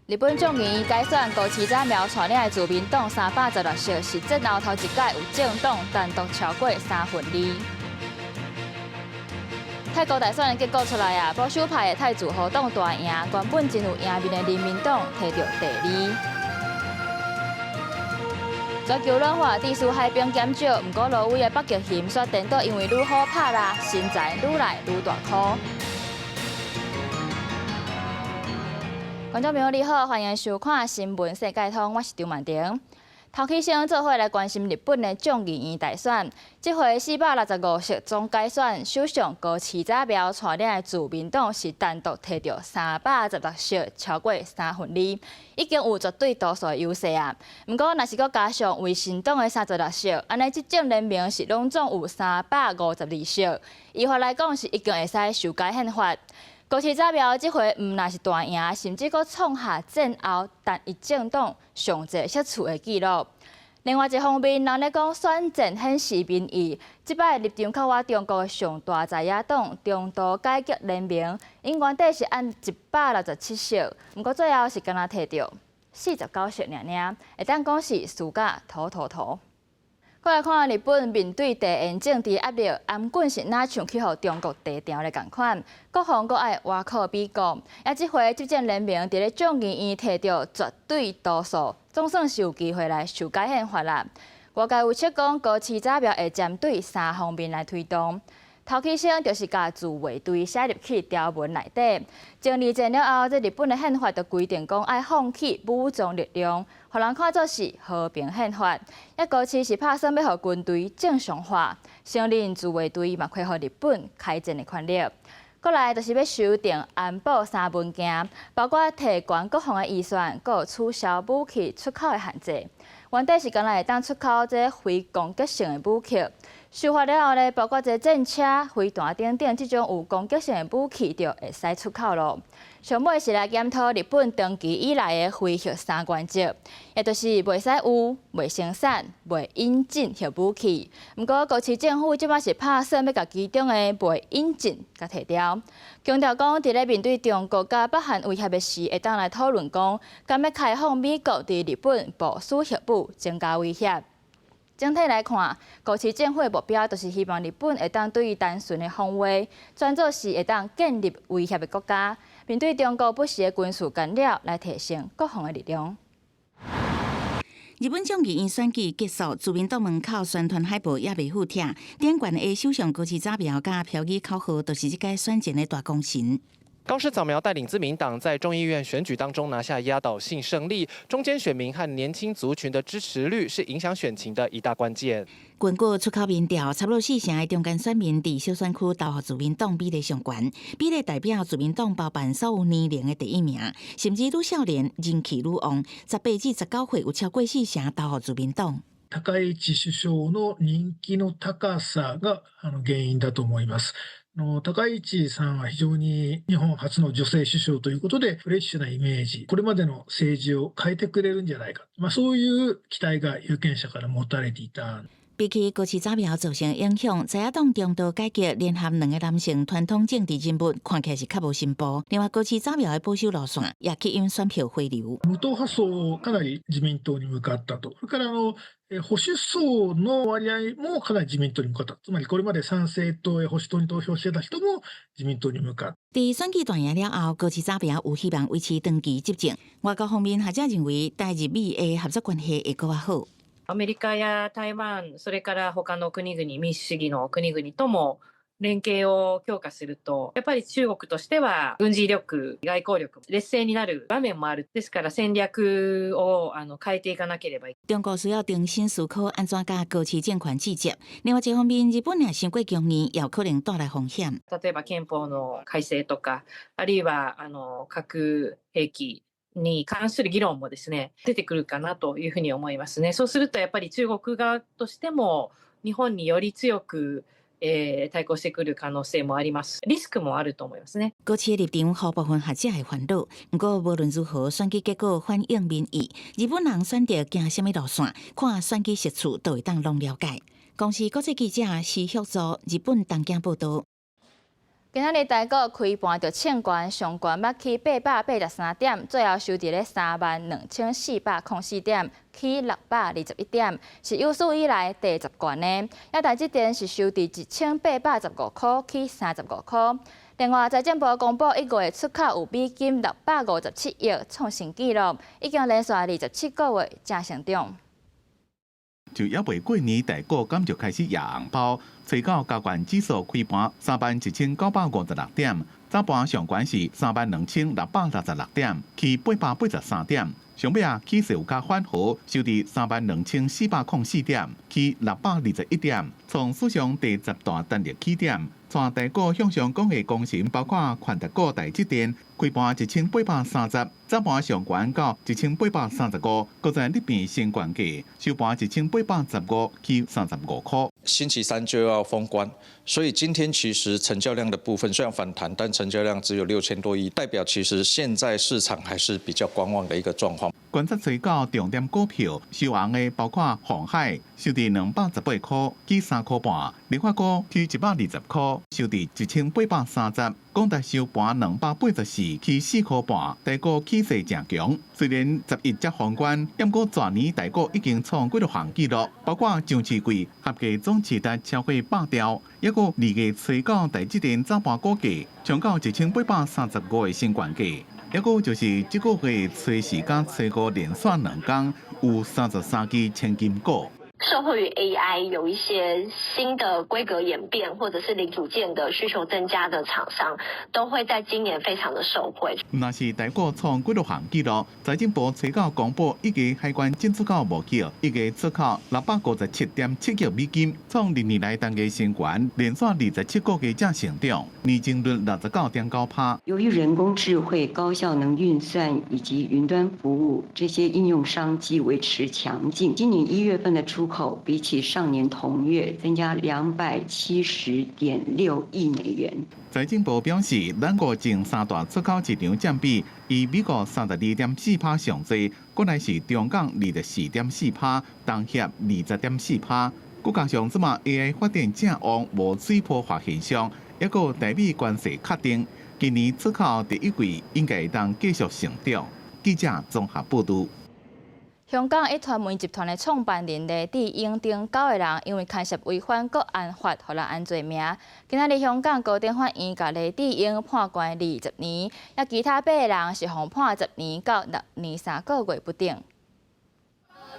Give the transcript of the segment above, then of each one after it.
日本众议院改选高市早苗带领的自民党316席，是战后头一届有政党单独超过2/3。泰国大选的结果出来啊，保守派的泰自豪党大赢，原本真有赢面的人民党摕到第2。全球暖化地区海冰减少，不过挪威的北极熊却颠倒因为愈好拍拉，身材愈来愈大颗。观众朋友你好，欢迎收看《新闻世界通》，我是张曼婷。头起先做伙来关心日本的众议院大选，这回465席总改选，首相高市早苗带领的自民党是单独摕到316席，超过2/3，已经有绝对多数的优势啊。不过，若是佮加上维新党的36席，安尼执政联盟是拢总有352席，依法来讲是已经会使修改宪法。高市早苗这回毋但是大赢，甚至佫创下战后单一政党上侪席次的纪录。另外一方面，人咧讲选战显示民意，即摆立场较我中国的上大在野党中道改革联盟，因原底是按167席，不过最后是敢若摕到49席尔尔，会当讲是输甲土。过来看日本面对地缘政治压力，安管是哪像去互中国地调的共款，各方阁爱挖靠美国。也即回执政联盟伫咧众议院摕到绝对多数，总算是有机会来修改宪法啦。外界有测讲，高市早苗会针对3方面来推动。头起先就是甲自卫队写入去条文内底，经二战了后，这日本的宪法就规定讲爱放弃武装力量，互人看作是和平宪法。也高市是拍算要互军队正常化，承认自卫队嘛，开互日本开战的权利。过来就是要修订安保3文件，包括提悬各项的预算，佮取消武器出口的限制。原底是敢若会当出口这非攻击性的武器。修法了后呢，包括这战车、飞弹等等这种有攻击性的武器，就会使出口咯。上尾是来检讨日本长期以来的飞核3原则，也就是袂使有、袂生产、袂引进核武器。不过高市政府即摆是拍算要甲其中的袂引进甲摕掉，强调讲伫咧面对中国甲北韩威胁的时，会当来讨论讲，敢要开放美国伫日本部署核武，增加威胁。整体来看，高市政府的目标就是希望日本会当对于单纯的防卫，转做是会当建立威胁的国家，面对中国不时的军事干扰，来提升各方的力量。日本众议院选举结束，自民党门口宣传海报也未附贴，点悬的首相高市早苗甲朴语口号，都是这届选战的大功臣。高市早苗带领自民党在众议院选举当中拿下压倒性胜利，中间选民和年轻族群的支持率是影响选情的一大关键。根据出口民调，差不多4成的中间选民伫小选区投予自民党比例上悬，比例代表自民党包办所有年龄的第1名，甚至愈少年人气愈旺，18至19岁有超过4成投予自民党。高市首相の人気の高さが原因だと思います。高市さんは非常に日本初の女性首相ということでフレッシュなイメージ、これまでの政治を変えてくれるんじゃないか、そういう期待が有権者から持たれていた。比起高市早苗造成影响，在野党中道改革联合2个男性传统政治人物，看起来是较无进步。另外，高市早苗的保守路线也吸引選票回流。無党派層かなり自民党に向かったと。それから保守層の割合もかなり自民党に向かった。つまりこれまで参政党や保守党に投票してた人も自民党に向かった。在選舉大贏了後，高市早苗有希望維持長期執政。外交方面，學者認為台日美的合作關係會更好。アメリカや台湾、それから他の国々、民主主義の国々とも連携を強化すると、やっぱり中国としては軍事力、外交力、劣勢になる場面もある。ですから戦略を変えていかなければいけない。中國需要重新思考安怎甲高市政權制接。另外一方面，日本也傷過強硬，也有可能帶來風險。例えば憲法の改正とか、あるいは核兵器に関する議論もですね、出てくるかなというふうに思いますね。そうするとやっぱり中国側としても日本により強く対抗してくる可能性もあります。リスクもあると思いますね。高市的立場予部分學者會煩惱，不過無論如何，選舉結果反映民意，日本人選擇行什麼路線，看選舉實處都會當攏了解。公視國際記者施旭做日本東京報道。今仔日台股开盘就冲悬，上悬捌起883点，最后收伫咧32404点，起621点，是有史以来第10悬的。也台积电是收伫1815块，起35块。另外，财政部公布1月出口有美金657亿，创新纪录，已经连续27个月正成长。就还未过年，台股今就开始压红包。最高加权指数开盘31956点，早盘上悬是32666点，起883点。上尾起势有较缓和，收伫32404点，起621点，创史上第10大单日起点。全台股向上讲的公司包括宽达股、台积电，开盘1830，早盘上悬到1835，搁在日变新关价，收盘1815，起35块。星期三就要封关，所以今天其实成交量的部分虽然反弹，但成交量只有6000多亿，代表其实现在市场还是比较观望的一个状况。观察最高重点股票收红的包括鸿海，收伫218块，起3块半；联发科起120块，收伫1830；广达收盘284，起4块半。台股气势正强，虽然11只封关，但过全年台股已经创几多项纪录，包括上市季合计总市值超过100兆，还有2月初到台积电早盘股价冲到1835的新关价。还有就是这个月初4甲初5连续2天有33支千金股。受惠于 AI 有一些新的规格演变，或者是零组件的需求增加的厂商，都会在今年非常的受惠。那是台股创几多项纪录？财政部初稿公布，一个海关进出口贸易，一个出口657.7亿美金，创历年来单月新高，连续27个月正成长，年增率69.9%。由于人工智慧、高效能运算以及云端服务这些应用商机维持强劲，今年1月份的出口比起上年同月增加270.6亿美元。财政部表示，咱国前3大出口市场占比，以美国32.4%上最，国内是中港24.4%，东协20.4%。佮加上即马 AI 发展正旺，无水泡化现象，还有台美关系确定，今年出口第1季应该当继续成长。记者综合报道。香港一传媒集团的创办人黎智英等9个人，因为牵涉违反国安法，互人按罪名。今仔日香港高等法院甲黎智英判关20年，也其他8个人是互判10年到6年3个月不等。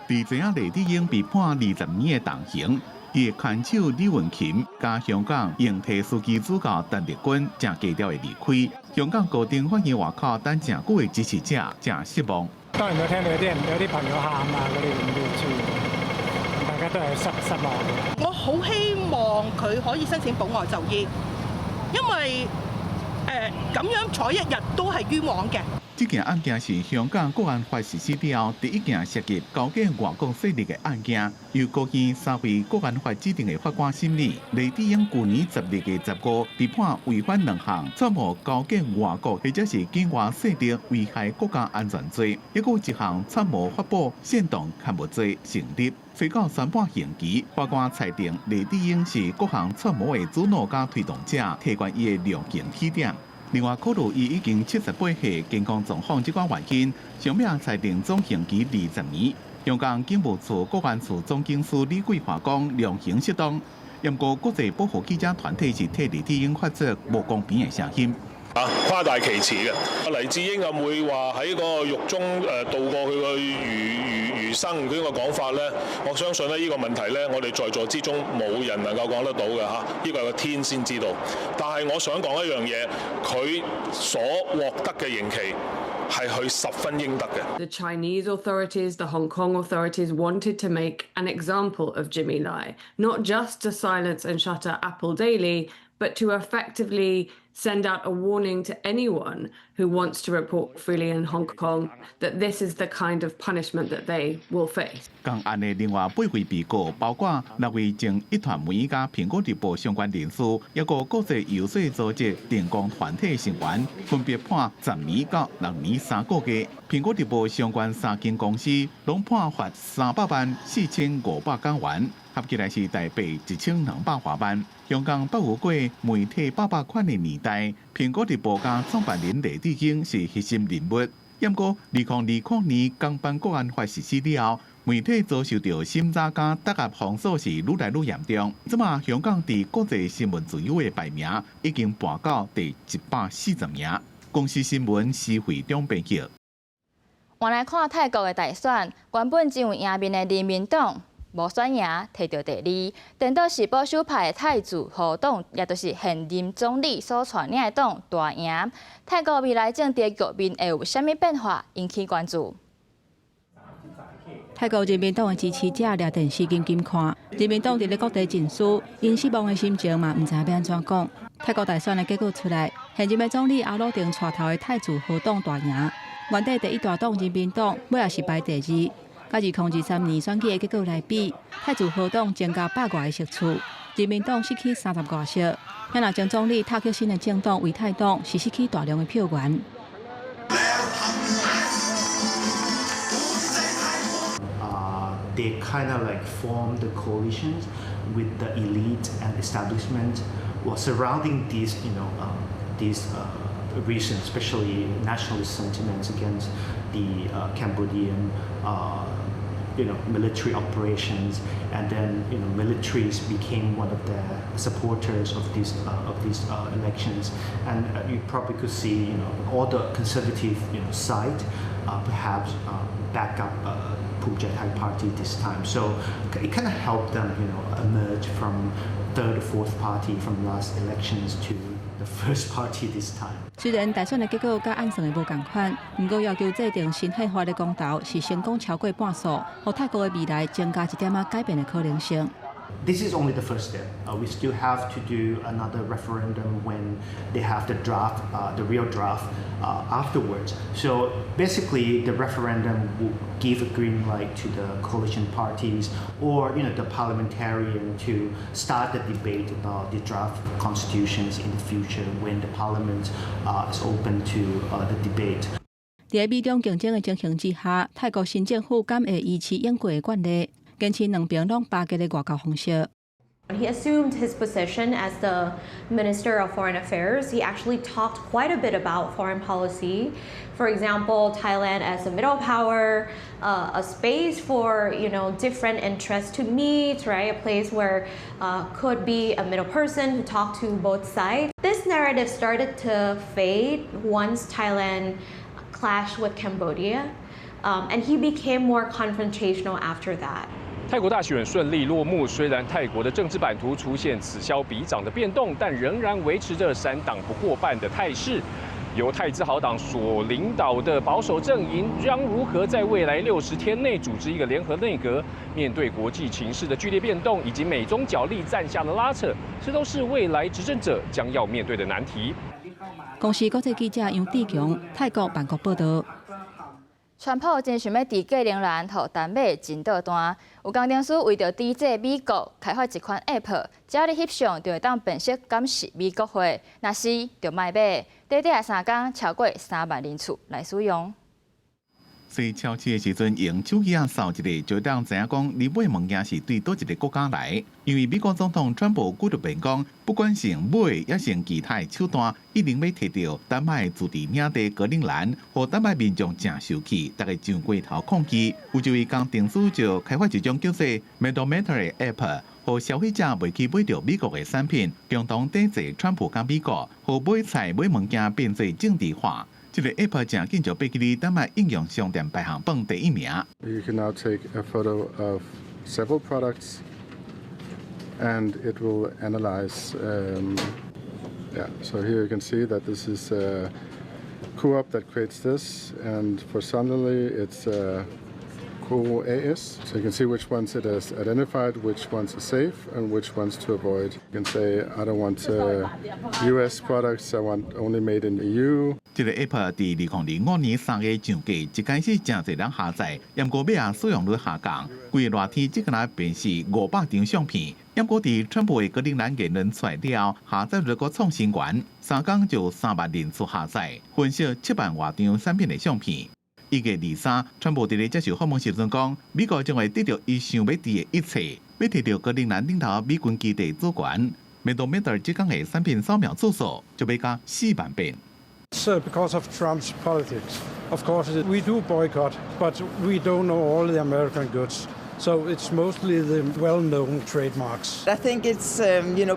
伫知影黎智英被判20年的重刑，伊的看手李文琴加香港应替司机主教陈立军正低调的离开。香港高等法院外口等正久的支持者正失望。當然我聽到有啲朋友喊啊，嗰啲咁嘅處，大家都係失望嘅。我好希望佢可以申請保外就醫，因為咁樣坐1日都係冤枉嘅。這件案件是香港國安法實施以後第一件涉及高級外國勢力的案件，由高院3位國安法指定的法官審理。黎智英去年12月15被判違反2項串謀高級外國或者是境外勢力危害國家安全罪，還有1項串謀發布煽動刊物罪成立。最高宣判刑期，法官裁定黎智英是各項串謀的主腦加推動者，提懸伊的量刑起點。另外，考慮伊已經78歲，健康狀況這款原因，上面裁定總刑期20年。香港警務處國安處總警司李桂華講，量刑適當。不過，國際保護記者團體是替黎智英發出無公平嘅聲音。誇大其詞嘅，黎智英又會話喺個獄中度過佢個餘生呢個講法咧，我相信咧呢個問題咧，我哋在座之中冇人能夠講得到嘅嚇，呢個係個天先知道。但係我想講一樣嘢，佢所獲得嘅刑期係佢十分應得嘅。The Chinese authorities, the Hong Kong authorities wanted to make an example of Jimmy Lai, not just to silence and shutter Apple Daily, but to effectively send out a warning to anyone who wants to report freely in Hong Kong that this is the kind of punishment that they will face. 共案的另外8位被告，包括6位前一傳媒加蘋果日報相關人士，一個國際遊說組織電工團體成員，分別判10年到6年3個月。蘋果日報相關3間公司攏判罰300萬4500港元。合起来是台北1200华万。香港百有过媒体800款的年代，苹果日报甲创办人黎智英是核心人物。不过，2020年港版国安法实施了后，媒体遭受到审查甲打压封锁是愈来愈严重。即马香港伫国际新闻自由的排名已经爬到第140名。公司新闻施惠中编辑。换来看泰国的大选，原本只有赢面的人民党无选赢，摕到第2。等到是保守派的泰祖和党，也就是现任总理所带领的党大赢。泰国未来政治局面会有啥物变化，引起关注。泰国人民党的支持者掠电视紧紧看，人民党伫咧各地进书，因失望的心情嘛，唔知要安怎讲。泰国大选的结果出来，现任的总理阿鲁丁带头的泰祖和党大赢，原底第1大党人民党尾也是排第2。甲2023年选举的结果来比，泰祖和党增加100外个席次，人民党失去30外席。遐若将总理踢去新的政党为泰党，是失去大量的票源。They kind of like formed the coalitions with the elite and establishment while surrounding these, reasons, especially nationalist sentiments against the Cambodian, military operations, and then militaries became one of the supporters of these elections, and you probably could see all the conservative side perhaps back up Phumjat Party this time, so it kind of helped them emerge from third or fourth party from last elections to the first party this time. 虽然大选的结果甲按算的无共款，不过要求制定新宪法的公投是成功超过半数，让泰国的未来增加一点仔改变的可能性。This is only the first step. We still have to do another referendum when they have the draft, the real draft, afterwards. So basically, the referendum will give a green light to the coalition parties or the parliamentarian to start the debate about the draft constitutions in the future when the parliament is open to the debate. 在美中竞争的情形之下，泰国新政府敢会依持英国的惯例？坚持两边拢巴结的外交方式。When he assumed his position as the Minister of Foreign Affairs, he actually talked quite a bit about foreign policy. For example, Thailand as a middle power, a space for different interests to meet, right? A place where could be a middle person to talk to both sides. This narrative started to fade once Thailand clashed with Cambodia, and he became more confrontational after that. 泰国大选顺利落幕，虽然泰国的政治版图出现此消彼长的变动，但仍然维持着3党不过半的态势。由泰自豪党所领导的保守阵营将如何在未来60天内组织一个联合内阁？面对国际情势的剧烈变动以及美中角力战下的拉扯，这都是未来执政者将要面对的难题。公司国际记者杨志强，泰国办国报道。川普真想要伫过龄兰予丹麦真倒弹，有工程师为着抵制美国，开发一款 App， 只要你翕相就会当辨识敢是美国货，若是就卖买。短短3天，超过3万人次来使用。在超市的时阵，用手机扫一个，就当知影讲你买物件是对倒一个国家来。因为美国总统川普几日便讲，不管是买也是其他的手段，一定要摕到丹麦自治领地格陵兰，和丹麦民众正受气，大家上过头抗击。有一位工程师就开发一种叫做 Medometer 的 App， 和消费者袂去买到美国的产品，共同抵制川普甲美国，和买菜买物件变做政治化。这个 App 正紧就被记哩丹麦应用商店排行榜第1名。You can now take a photo of several products, and it will analyze. So here you can see that this is Coop that creates this, and for Sunderly it's Cool AS. So you can see which ones it has identified, which ones are safe, and which ones to avoid. You can say, I don't want US products, I want only made in the EU. 这个 App 伫2005年3月上架，一开始真侪人下载，不过尾啊使用率下降，规热天只敢若便是500张相片。不过伫川普的格陵兰言论出来了后，下载率阁创新高，3天就3万人次下载，分析7万多张产品的相片。1月23，川普伫咧接受访问时阵讲，美国将会得到伊想要得的一切，要摕到格陵兰领头美军基地主权。Medometer 即讲的产品扫描次数就要加4万遍。So because of Trump's politics, of course we do boycott, but we don't know all the American goods. So it's mostly the well-known trademarks. I think it's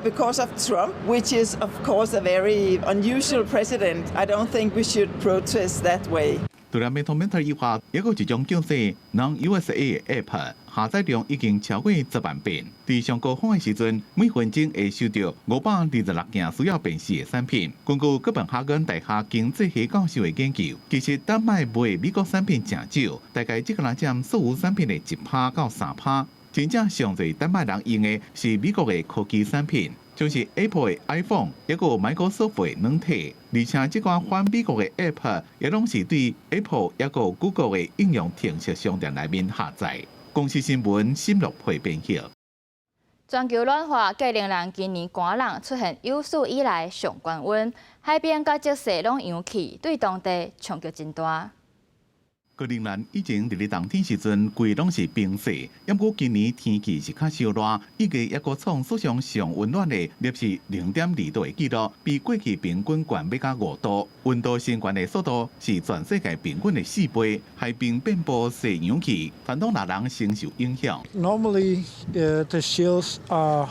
because of Trump, which is of course a very unusual president. I don't think we should protest that way. 除了 Medometer 以外，还有一种叫做 Non-USA 的 App， 下载量已经超过10万遍。在上高峰的时阵，每分钟会收到526件需要辨识的产品。根据哥本哈根大学经济学教授的研究，其实丹麦卖美国产品真少，大概只可能占所有产品的1%到3%。真正上侪丹麦人用的是美国的科技产品。像是 Apple 的 iPhone， 也有 Microsoft 的软体，而且这款反美国的 App 也拢是对 Apple 也有 Google 的应用程式商店内面下载。公司新闻深入配编辑。全球暖化，格陵兰今年寒冷出现有史以来上高温，海边甲积雪拢扬起，对当地冲击真大。格陵兰以前伫咧冬天时阵，规拢是冰雪，不过今年天气是较烧热，1月也个创史上上温暖的摄氏0.2度的记录，比过去平均悬要加5度。温度升高的速度是全世界平均的4倍，海边遍布雪扬起，传统人承受影响。Normally, the shields are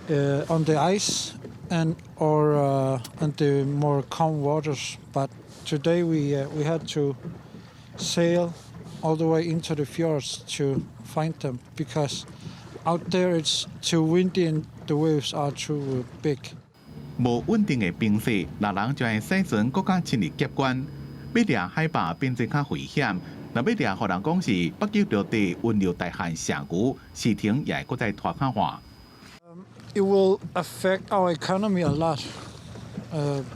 on the ice or on the more calm waters, but today we had to sail all the way into the fjords to find them because out there it's too windy and the waves are too big. 无稳定的冰雪，人就会生存更加深入极端。要掠海拔变得较危险。若要掠，互人讲是北极热带温热大旱蛇牛，事情也会搁再拖较远。It will affect our economy a lot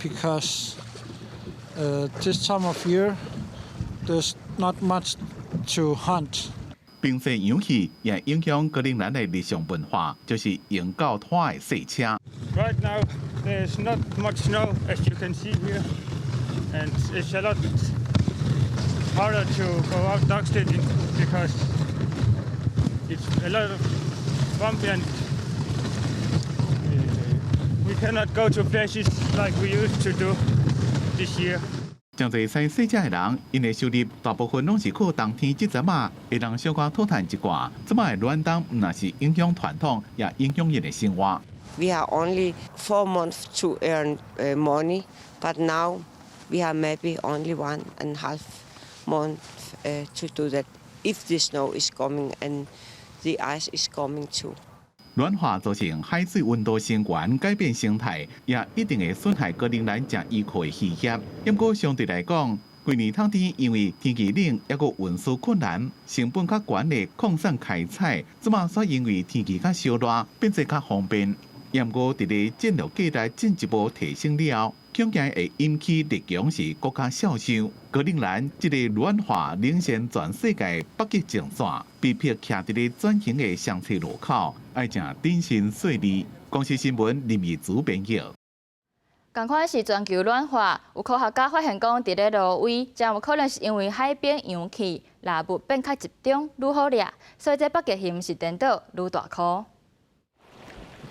because this time of year there's not much to hunt. 冰雪扬起也影响格陵兰的日常文化，就是用狗拖的赛车。Right now there's not much snow as you can see here, and it's a lot harder to go out dog sledding because it's a lot of bumpy and we cannot go to places like we used to do this year. 真侪赛赛车的人，因的收入大部分拢是靠冬天这阵啊，会当小可讨赚一寡。这摆的暖冬唔但是影响传统，也影响人的生活。We have only 4 months to earn money, but now we have maybe only 1.5 month to do that. If the snow is coming and the ice is coming too. 暖化造成海水温度升高，改变生态，也一定会损害格陵兰正依靠的渔业。不过相对来讲，今年冬天因为天气冷，也个运输困难，成本较悬的矿产开采，即马煞因为天气较烧热，变得较方便。不过伫咧战略价值进一步提升了后，恐惊会引起日强时国家笑伤。格陵兰这个暖化领先全世界北极前线，被迫徛伫咧转型的上车路口，爱正谨慎细腻。公司新闻林义祖编辑。同款是全球暖化，有科学家发现讲，伫咧挪威，将有可能是因为海边扬起，垃物变较集中，愈好掠，所以这北极熊是颠倒愈大颗。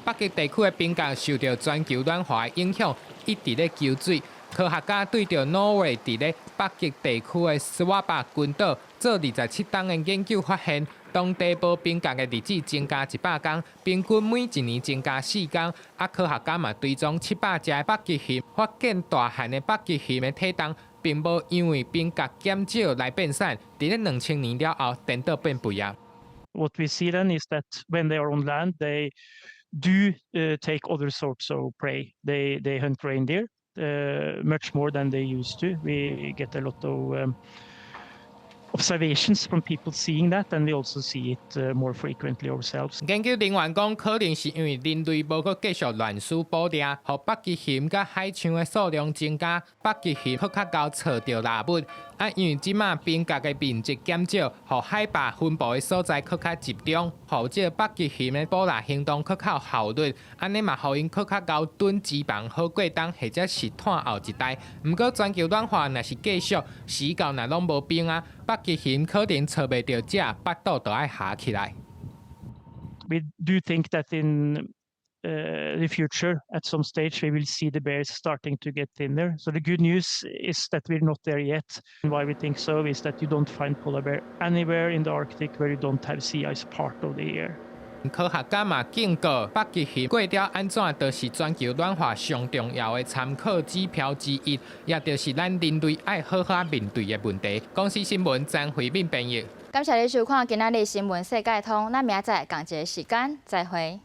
北极地区的冰架受到全球暖化的影响，一直咧求水。科学家对着挪威伫咧北极地区的斯瓦巴群岛做27冬的研究，发现当地无冰架的日子增加100天，平均每一年增加4天。科学家嘛追踪700只的北极熊，发现大汉的北极熊的体重并无因为冰架减少来变散，伫咧2000年了后颠倒变肥啊。What we see then is that when they are on land, they do take other sorts of prey. They hunt reindeer much more than they used to. We get a lot of observations from people seeing that, and we also see it more frequently ourselves. 研究人员讲，可能是因为人类无搁继续乱输捕猎，互北极熊甲海象的数量增加，北极熊搁较高找到猎物。因为即马冰格的面积减少，互海拔分布的所在更较集中，互这北极熊的捕捞行动更较有效率，安尼嘛，互因更较高蹲脂肪好过冬，或者是探后一代。毋过全球暖化若是继续，时到若拢无冰啊，北极熊可能找袂到食，腹肚就要下起来。We do think that in the future, at some stage, we will see the bears starting to get thinner. So the good news is that we're not there yet. And why we think so is that you don't find polar bear anywhere in the Arctic where you don't have sea ice part of the year. 科学家嘛警告，北极熊过掉安怎都是全球暖化上重要的参考指标之一，也就是咱人类爱好好面对的问题。公司新闻张惠敏编译。感谢你收看今仔日新闻世界通，咱明仔载同一个时间再会。